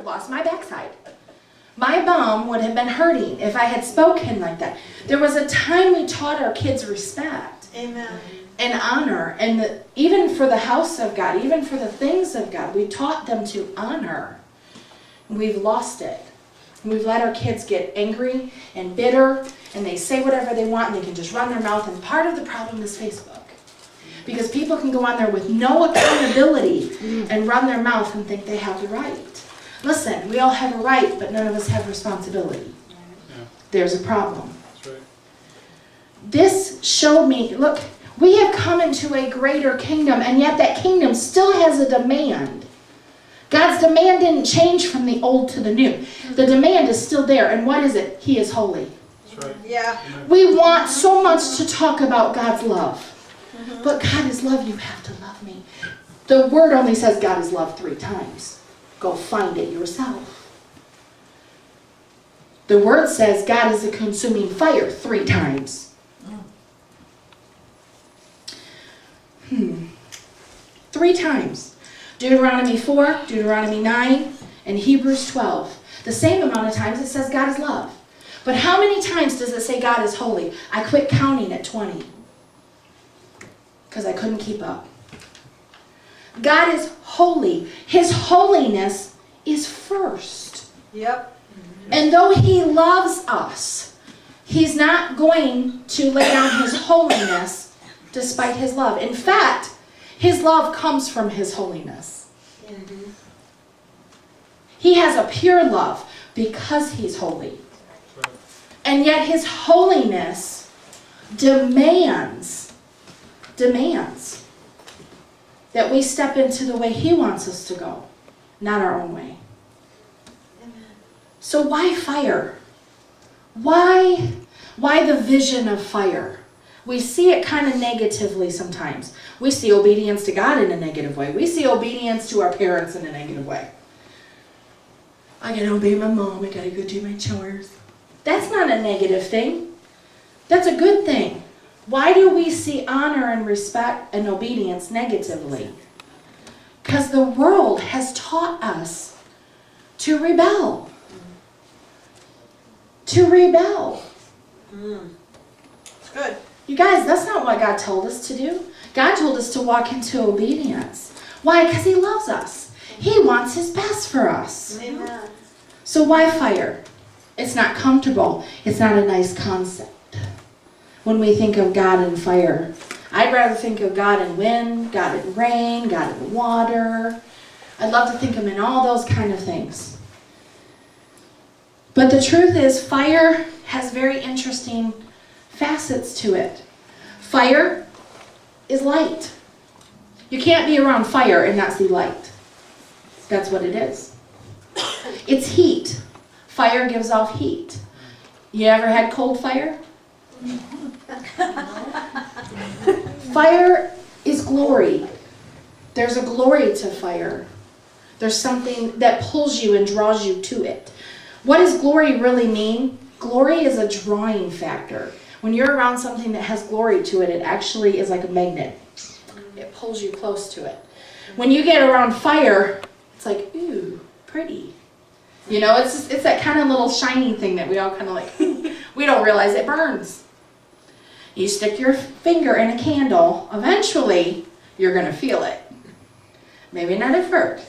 lost my backside. My bum would have been hurting if I had spoken like that. There was a time we taught our kids respect. Amen. And honor. And even for the house of God, even for the things of God, we taught them to honor. We've lost it. We've let our kids get angry and bitter, and they say whatever they want, and they can just run their mouth. And part of the problem is Facebook. Because people can go on there with no accountability and run their mouth and think they have the right. Listen, we all have a right, but none of us have responsibility. Yeah. There's a problem. That's right. This showed me, look, we have come into a greater kingdom, and yet that kingdom still has a demand. God's demand didn't change from the old to the new. The demand is still there, and what is it? He is holy. That's right. Yeah. We want so much to talk about God's love. But God is love, you have to love me. The word only says God is love 3 times. Go find it yourself. The word says God is a consuming fire 3 times. 3 times. Deuteronomy 4, Deuteronomy 9, and Hebrews 12. The same amount of times it says God is love. But how many times does it say God is holy? I quit counting at 20. Because I couldn't keep up. God is holy. His holiness is first. Yep. And though He loves us, He's not going to lay down His holiness despite His love. In fact, His love comes from His holiness. Mm-hmm. He has a pure love because He's holy. That's right. And yet His holiness demands that we step into the way He wants us to go, not our own way. Amen. So why fire? Why the vision of fire? We see it kind of negatively sometimes. We see obedience to God in a negative way. We see obedience to our parents in a negative way. I gotta obey my mom. I gotta go do my chores. That's not a negative thing. That's a good thing. Why do we see honor and respect and obedience negatively? Because the world has taught us to rebel. To rebel. It's good. You guys, that's not what God told us to do. God told us to walk into obedience. Why? Because He loves us. He wants His best for us. Amen. So why fire? It's not comfortable. It's not a nice concept. When we think of God in fire, I'd rather think of God in wind, God in rain, God in water. I'd love to think of Him in all those kind of things. But the truth is, fire has very interesting facets to it. Fire is light. You can't be around fire and not see light. That's what it is. It's heat. Fire gives off heat. You ever had cold fire? Fire is glory. There's a glory to fire. There's something that pulls you and draws you to it. What does glory really mean? Glory is a drawing factor. When you're around something that has glory to it, it actually is like a magnet. It pulls you close to it. When you get around fire, it's like, ooh, pretty. You know, it's that kind of little shiny thing that we all kind of like, we don't realize it burns. You stick your finger in a candle, eventually you're going to feel it. Maybe not at first.